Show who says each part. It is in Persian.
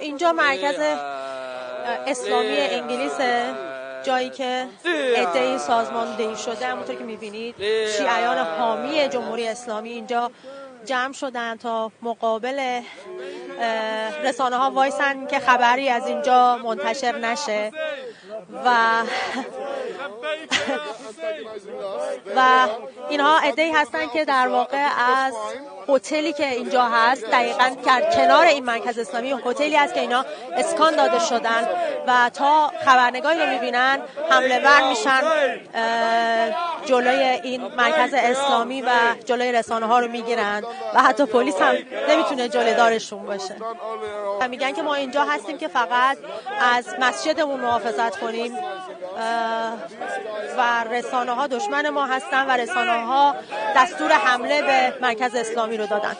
Speaker 1: اینجا مرکز اسلامی انگلیسه، جایی که عده‌ای سازماندهی شده، همونطور که می‌بینید شیعیان حامی جمهوری اسلامی اینجا جمع شدن تا مقابل رسانه ها وایسن که خبری از اینجا منتشر نشه و اینها عده‌ای هستن که در واقع از هتلی که اینجا هست، دقیقاً کنار این مرکز اسلامی هتلی هست که اینا اسکان داده شدن و تا خبرنگاری رو میبینن حمله ور میشن جلوی این مرکز اسلامی و جلوی رسانه ها رو میگیرن و حتی پلیس هم نمیتونه جلوی دارشون باشه و میگن که ما اینجا هستیم که فقط از مسجدمون محافظت کنیم و رسانه ها دشمن ما هستن و رسانه ها دستور حمله به مرکز اسلامی رو دادن.